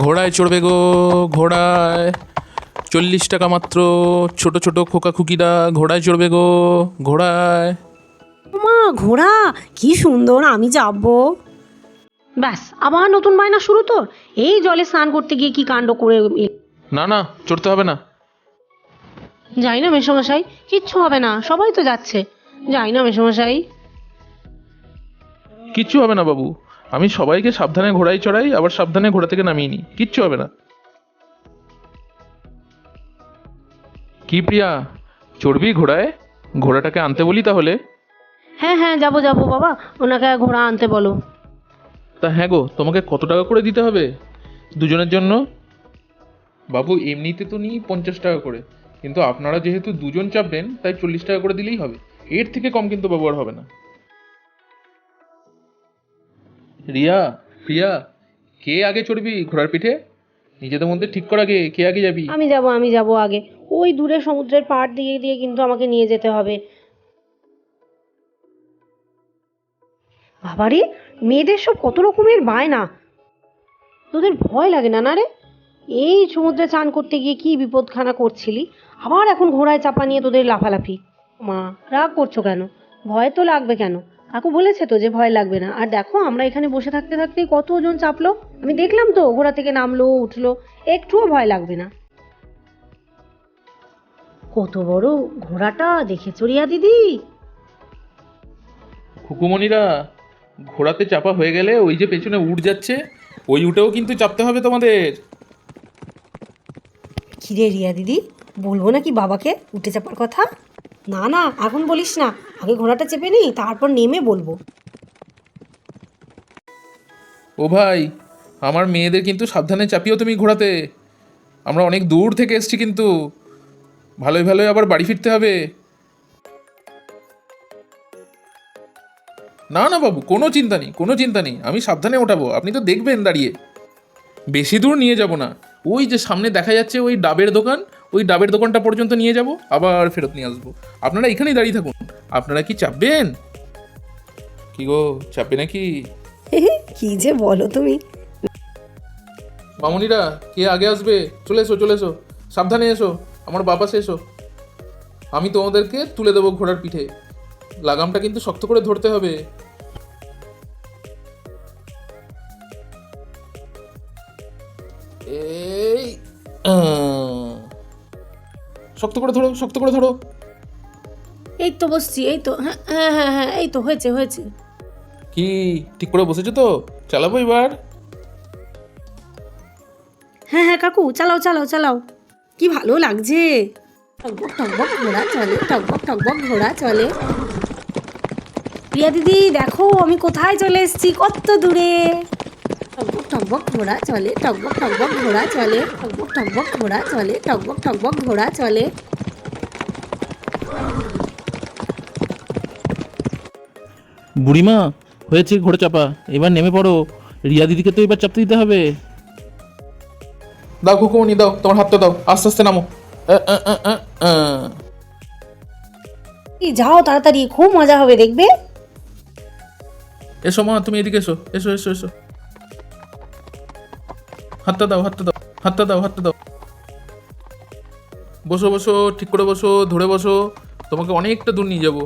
ঘোড়ায় চড়বে গো, ঘোড়ায় 40 টাকা মাত্র। ছোট ছোট খোকা খুকিরা ঘোড়ায় চড়বে গো, ঘোড়ায়। মা, ঘোড়া কি সুন্দর, আমি যাবো। ব্যাস, আবার নতুন বায়না শুরু তোর। এই জলে স্নান করতে গিয়ে কি কাণ্ড করে না না, চড়তে হবে না। যাই না মেসোমশাই, কিচ্ছু হবে না, সবাই তো যাচ্ছে। যাই না মেসোমশাই। কিচ্ছু হবে না বাবু, আমি সবাইকে সাবধানে ঘোড়ায় চড়াই, আবার সাবধানে ঘোড়া থেকে নামিয়ে নিই, কিচ্ছু হবে না। কি প্রিয়া, চড়বি ঘোড়ায়? ঘোড়াটাকে আনতে বলি তাহলে। হ্যাঁ হ্যাঁ, যাবো যাবো বাবা, ওনাকে ঘোড়া আনতে বলো। তা হ্যাঁ গো, তোমাকে কত টাকা করে দিতে হবে দুজনের জন্য? বাবু এমনিতে তো নিই 50 টাকা করে, কিন্তু আপনারা যেহেতু দুজন চাপবেন তাই 40 টাকা করে দিলেই হবে। এর থেকে কম কিন্তু ব্যবহার হবে না। রিয়া, প্রিয়া, কে আগে চড়বি ঘোড়ার পিঠে? নিজেদের মধ্যে ঠিক কর আগে কে আগে যাবি। আমি যাবো আগে। ওই দূরে সমুদ্রের পাড় দিয়ে দিয়ে কিন্তু আমাকে নিয়ে যেতে হবে। বাবারে, মেয়েদের সব কত রকমের বায়না। তোদের ভয় লাগে না না রে? এই সমুদ্রে চান করতে গিয়ে কি বিপদখানা করছিলি, আবার এখন ঘোড়ায় চাপা নিয়ে তোদের লাফালাফি। মা, রাগ করছো কেন? ভয় তো লাগবে কেন? কাকু বলেছে তো যে ভয় লাগবে না। আর দেখো, আমরা এখানে বসে থাকতে থাকতেই কতজন চাপলো, আমি দেখলাম তো, ঘোড়া থেকে নামলো উঠলো, একটুও ভয় লাগবে না। কত বড় ঘোড়াটা দেখেছো রিয়া দিদি? হুকুমনিরা, ঘোড়াতে চাপা হয়ে গেলে ওই যে পেছনে উঠ যাচ্ছে, ওই উটেও কিন্তু চাপতে হবে তোমাদের। কিরে রিয়া দিদি, বলবো নাকি বাবাকে উঠে চাপার কথা? না না, এখন বলিস না, আগে ঘোড়াটা চেপে নি, তারপর নেমে বলবো। ও ভাই, আমার মেয়েদের কিন্তু সাবধানে চাপিও তুমি ঘোড়াতে। আমরা অনেক দূর থেকে এসেছি কিন্তু, ভালোই ভালোই আবার বাড়ি ফিরতে হবে। না না বাবু, কোনো চিন্তা নেই, কোনো চিন্তা নেই, আমি সাবধানে ওঠাবো, আপনি তো দেখবেন দাঁড়িয়ে। বেশি দূর নিয়ে যাব না, ওই যে সামনে দেখা যাচ্ছে ওই ডাবের দোকান, ওই ডাবের দোকানটা পর্যন্ত নিয়ে যাব, আবার ফেরত নিয়ে আসবো। আপনারা এখানেই দাঁড়িয়ে থাকুন। আপনারা কি চাপবেন? কি গো, চাপবে নাকি? কি যে বলো তুমি। মামুনিরা, কে আগে আসবে? চলে এসো, চলে এসো, সাবধানে এসো, আমার বাপাসে এসো। আমি তোমাদেরকে তুলে দেবো ঘোড়ার পিঠে। লাগামটা কিন্তু শক্ত করে ধরতে হবে। এই শক্ত করে ধরো, শক্ত করে ধরো। এই তো বসছি, এই তো, হ্যাঁ হ্যাঁ হ্যাঁ হ্যাঁ, এই তো হয়েছে হয়েছে। কি ঠিক করে বসেছো তো? চালাবো এবার। হ্যাঁ হ্যাঁ কাকু, চালাও চালাও চালাও। কি ভালো লাগছে। টকবক টকবক ঘোড়া চলে, টকবক টকবক ঘোড়া চলে। প্রিয়া দিদি দেখো, আমি কোথায় চলে এসেছি, কত দূরে। টকবক টকবক ঘোড়া চলে, টকবক টকবক ঘোড়া চলে, টকবক টকবক ঘোড়া চলে, টকবক টকবক ঘোড়া চলে। বুড়িমা, হয়েছে ঘোড়া চাপা, এবার নেমে পড়ো। রিয়া দিদিকে তো এবার চাপতে দিতে হবে। দাও খুকুমনি, দাও তোমার হাতটা দাও, আস্তে আস্তে নামো। এই যাও তাড়াতাড়ি, খুব মজা হবে দেখবে। এসো মা, তুমি এদিকে এসো, এসো এসো এসো। হাতটা দাও, হাতটা দাও, হাতটা দাও, হাতটা দাও। বসো বসো, ঠিক করে বসো, ধরে বসো। তোমাকে অনেকটা দূর নিয়ে যাবো,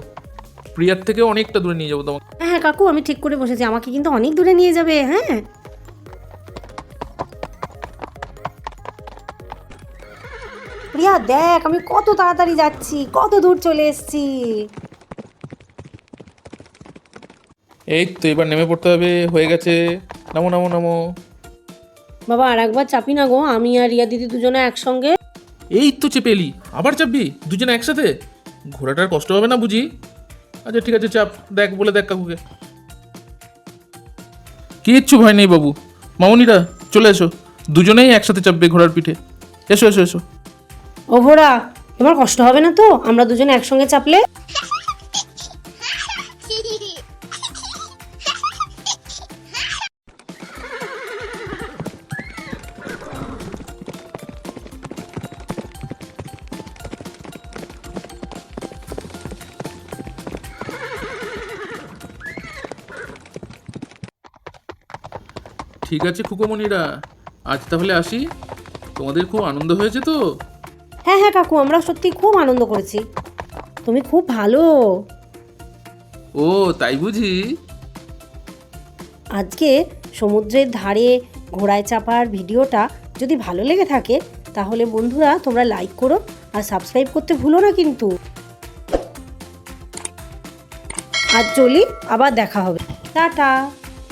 প্রিয়ার থেকে অনেকটা দূরে নিয়ে যাবো তোমাকে। হ্যাঁ হ্যাঁ কাকু, আমি ঠিক করে বসেছি, আমাকে কিন্তু অনেক দূরে নিয়ে যাবে। হ্যাঁ, প্রিয়া দেখ, আমি কত তাড়াতাড়ি যাচ্ছি, কত দূর চলে এসেছি। এই তো এবার নেমে পড়তে হবে, হয়ে গেছে। নামো নামো নামো। বাবা, আর একবার চাপি না গো, আমি আর রিয়া দিদি দুজনে একসঙ্গে। এই তো চেপে এলি, আবার চাপবি দুজনে একসাথে? ঘোড়াটার কষ্ট হবে না বুঝি? আচ্ছা ঠিক আছে, চাপ দেখ, বলে দেখ কাকুকে। কিচ্ছু ভয় নেই বাবু। মামুনিরা চলে এসো, দুজনেই একসাথে চাপবে ঘোড়ার পিঠে। এসো এসো এসো। ও ঘোড়া, এবার কষ্ট হবে না তো আমরা দুজনে একসঙ্গে চাপলে? ঠিক আছে খুকুমনিরা, আজ তাহলে আসি, তোমাদের খুব আনন্দ হয়েছে তো? হ্যাঁ হ্যাঁ কাকু, আমরা সত্যি খুব আনন্দ করেছি। তুমি খুব ভালো। ও তাই বুঝি? আজকে সমুদ্রের ধারে ঘোড়ায় চাপার ভিডিওটা যদি ভালো লেগে থাকে তাহলে বন্ধুরা তোমরা লাইক করো আর সাবস্ক্রাইব করতে ভুলো না কিন্তু। আজ চলি, আবার দেখা হবে। টাটা।